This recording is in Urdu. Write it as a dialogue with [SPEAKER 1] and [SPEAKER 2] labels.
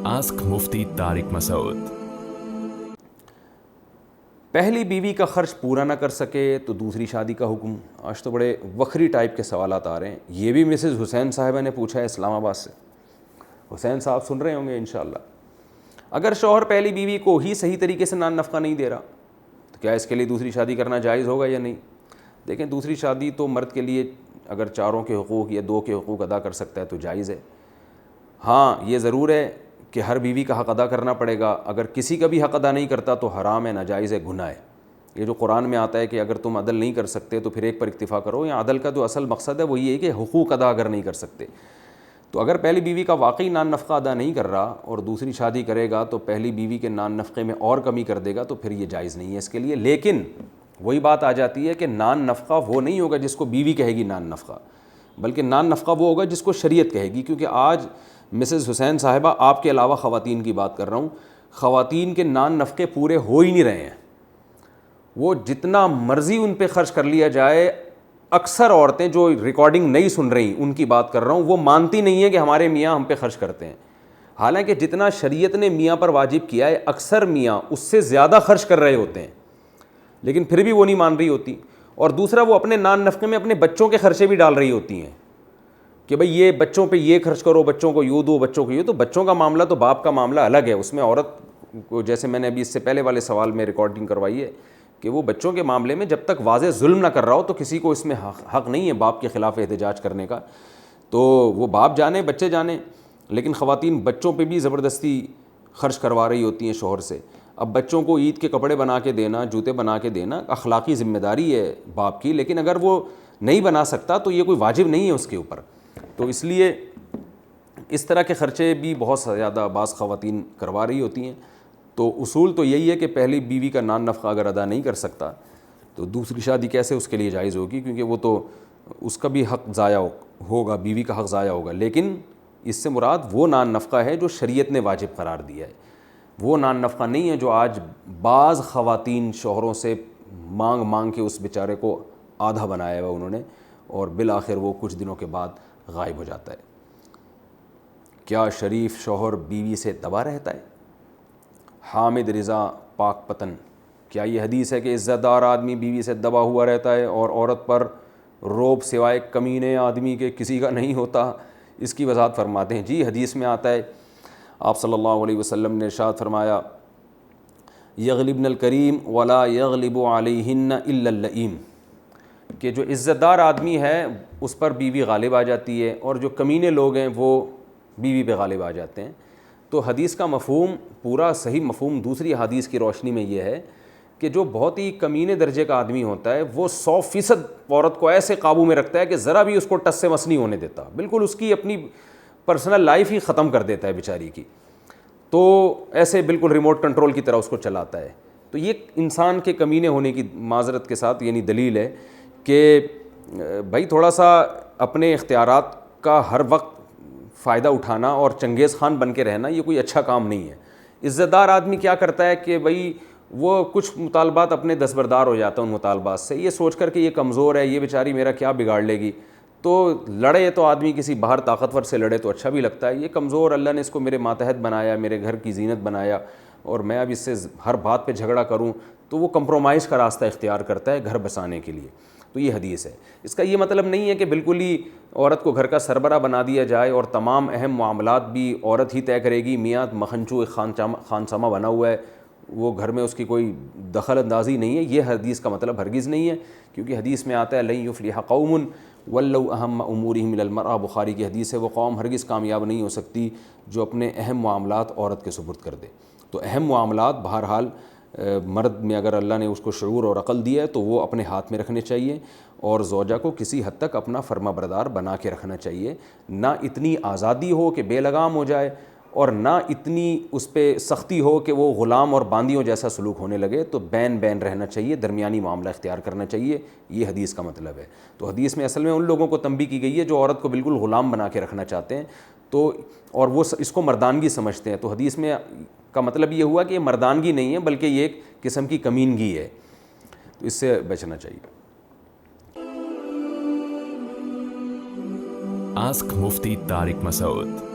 [SPEAKER 1] آسک مفتی طارق مسعود۔
[SPEAKER 2] پہلی بیوی کا خرچ پورا نہ کر سکے تو دوسری شادی کا حکم۔ آج تو بڑے وکھری ٹائپ کے سوالات آ رہے ہیں۔ یہ بھی مسز حسین صاحبہ نے پوچھا ہے اسلام آباد سے۔ حسین صاحب سن رہے ہوں گے انشاءاللہ۔ اگر شوہر پہلی بیوی کو ہی صحیح طریقے سے نان نفقہ نہیں دے رہا تو کیا اس کے لیے دوسری شادی کرنا جائز ہوگا یا نہیں؟ دیکھیں، دوسری شادی تو مرد کے لیے اگر چاروں کے حقوق یا دو کے حقوق ادا کر سکتا ہے تو جائز ہے۔ ہاں، یہ ضرور ہے کہ ہر بیوی کا حق ادا کرنا پڑے گا۔ اگر کسی کا بھی حق ادا نہیں کرتا تو حرام ہے، ناجائز ہے، گناہ ہے۔ یہ جو قرآن میں آتا ہے کہ اگر تم عدل نہیں کر سکتے تو پھر ایک پر اکتفا کرو، یا عدل کا جو اصل مقصد ہے وہ یہ ہے کہ حقوق ادا اگر نہیں کر سکتے تو اگر پہلی بیوی کا واقعی نان نفقہ ادا نہیں کر رہا اور دوسری شادی کرے گا تو پہلی بیوی کے نان نفقے میں اور کمی کر دے گا تو پھر یہ جائز نہیں ہے اس کے لیے۔ لیکن وہی بات آ جاتی ہے کہ نان نفقہ وہ نہیں ہوگا جس کو بیوی کہے گی نان نفقہ، بلکہ نان نفقہ وہ ہوگا جس کو شریعت کہے گی۔ کیونکہ آج مسز حسین صاحبہ، آپ کے علاوہ خواتین کی بات کر رہا ہوں، خواتین کے نان نفقے پورے ہو ہی نہیں رہے ہیں۔ وہ جتنا مرضی ان پہ خرچ کر لیا جائے، اکثر عورتیں جو ریکارڈنگ نہیں سن رہی ان کی بات کر رہا ہوں، وہ مانتی نہیں ہے کہ ہمارے میاں ہم پہ خرچ کرتے ہیں۔ حالانکہ جتنا شریعت نے میاں پر واجب کیا ہے، اکثر میاں اس سے زیادہ خرچ کر رہے ہوتے ہیں، لیکن پھر بھی وہ نہیں مان رہی ہوتی۔ اور دوسرا، وہ اپنے نان نفقے میں اپنے بچوں کے خرچے بھی ڈال رہی ہوتی ہیں کہ بھئی یہ بچوں پہ یہ خرچ کرو، بچوں کو یوں دو، بچوں کو یہ۔ تو بچوں کا معاملہ تو باپ کا معاملہ الگ ہے، اس میں عورت کو، جیسے میں نے ابھی اس سے پہلے والے سوال میں ریکارڈنگ کروائی ہے کہ وہ بچوں کے معاملے میں جب تک واضح ظلم نہ کر رہا ہو تو کسی کو اس میں حق نہیں ہے باپ کے خلاف احتجاج کرنے کا۔ تو وہ باپ جانے، بچے جانے، لیکن خواتین بچوں پہ بھی زبردستی خرچ کروا رہی ہوتی ہیں شوہر سے۔ اب بچوں کو عید کے کپڑے بنا کے دینا، جوتے بنا کے دینا اخلاقی ذمہ داری ہے باپ کی، لیکن اگر وہ نہیں بنا سکتا تو یہ کوئی واجب نہیں ہے اس کے اوپر۔ تو اس لیے اس طرح کے خرچے بھی بہت زیادہ بعض خواتین کروا رہی ہوتی ہیں۔ تو اصول تو یہی ہے کہ پہلی بیوی کا نان نفقہ اگر ادا نہیں کر سکتا تو دوسری شادی کیسے اس کے لیے جائز ہوگی، کیونکہ وہ تو اس کا بھی حق ضائع ہوگا، بیوی کا حق ضائع ہوگا۔ لیکن اس سے مراد وہ نان نفقہ ہے جو شریعت نے واجب قرار دیا ہے، وہ نان نفقہ نہیں ہے جو آج بعض خواتین شوہروں سے مانگ مانگ کے اس بیچارے کو آدھا بنایا ہوا انہوں نے، اور بالآخر وہ کچھ دنوں کے بعد غائب ہو جاتا ہے۔ کیا شریف شوہر بیوی سے دبا رہتا ہے؟ حامد رضا پاک پتن، کیا یہ حدیث ہے کہ عزت دار آدمی بیوی سے دبا ہوا رہتا ہے اور عورت پر روب سوائے کمینے آدمی کے کسی کا نہیں ہوتا؟ اس کی وضاحت فرماتے ہیں۔ جی، حدیث میں آتا ہے، آپ صلی اللہ علیہ وسلم نے ارشاد فرمایا، یغلبن الکریم ولا یغلب علیہن الا اللئیم، کہ جو عزت دار آدمی ہے اس پر بیوی غالب آ جاتی ہے اور جو کمینے لوگ ہیں وہ بیوی پہ غالب آ جاتے ہیں۔ تو حدیث کا مفہوم، پورا صحیح مفہوم دوسری حدیث کی روشنی میں یہ ہے کہ جو بہت ہی کمینے درجے کا آدمی ہوتا ہے وہ 100% عورت کو ایسے قابو میں رکھتا ہے کہ ذرا بھی اس کو ٹس سے مس نہیں ہونے دیتا، بالکل اس کی اپنی پرسنل لائف ہی ختم کر دیتا ہے بیچاری کی، تو ایسے بالکل ریموٹ کنٹرول کی طرح اس کو چلاتا ہے۔ تو یہ انسان کے کمینے ہونے کی معذرت کے ساتھ یعنی دلیل ہے کہ بھائی تھوڑا سا اپنے اختیارات کا ہر وقت فائدہ اٹھانا اور چنگیز خان بن کے رہنا یہ کوئی اچھا کام نہیں ہے۔ عزت دار آدمی کیا کرتا ہے کہ بھئی وہ کچھ مطالبات اپنے دستبردار ہو جاتا ہے ان مطالبات سے، یہ سوچ کر کہ یہ کمزور ہے، یہ بیچاری میرا کیا بگاڑ لے گی۔ تو لڑے تو آدمی کسی باہر طاقتور سے لڑے تو اچھا بھی لگتا ہے، یہ کمزور، اللہ نے اس کو میرے ماتحت بنایا، میرے گھر کی زینت بنایا، اور میں اب اس سے ہر بات پہ جھگڑا کروں، تو وہ کمپرومائز کا راستہ اختیار کرتا ہے گھر بسانے کے لیے۔ تو یہ حدیث ہے۔ اس کا یہ مطلب نہیں ہے کہ بالکل ہی عورت کو گھر کا سربراہ بنا دیا جائے اور تمام اہم معاملات بھی عورت ہی طے کرے گی، میاں مکھنچو خانسامہ بنا ہوا ہے، وہ گھر میں اس کی کوئی دخل اندازی نہیں ہے۔ یہ حدیث کا مطلب ہرگز نہیں ہے، کیونکہ حدیث میں آتا ہے لن یفلح قوم ولوا اہم امورہم الی المرأۃ، بخاری کی حدیث ہے، وہ قوم ہرگز کامیاب نہیں ہو سکتی جو اپنے اہم معاملات عورت کے سپرد کر دے۔ تو اہم معاملات بہرحال مرد میں اگر اللہ نے اس کو شعور اور عقل دیا ہے تو وہ اپنے ہاتھ میں رکھنے چاہیے، اور زوجہ کو کسی حد تک اپنا فرما بردار بنا کے رکھنا چاہیے، نہ اتنی آزادی ہو کہ بے لگام ہو جائے اور نہ اتنی اس پہ سختی ہو کہ وہ غلام اور باندیوں جیسا سلوک ہونے لگے۔ تو بین بین رہنا چاہیے، درمیانی معاملہ اختیار کرنا چاہیے، یہ حدیث کا مطلب ہے۔ تو حدیث میں اصل میں ان لوگوں کو تنبیہ کی گئی ہے جو عورت کو بالکل غلام بنا کے رکھنا چاہتے ہیں، تو اور وہ اس کو مردانگی سمجھتے ہیں۔ تو حدیث میں کا مطلب یہ ہوا کہ یہ مردانگی نہیں ہے بلکہ یہ ایک قسم کی کمینگی ہے، تو اس سے بچنا چاہیے۔
[SPEAKER 1] آسک مفتی طارق مسعود۔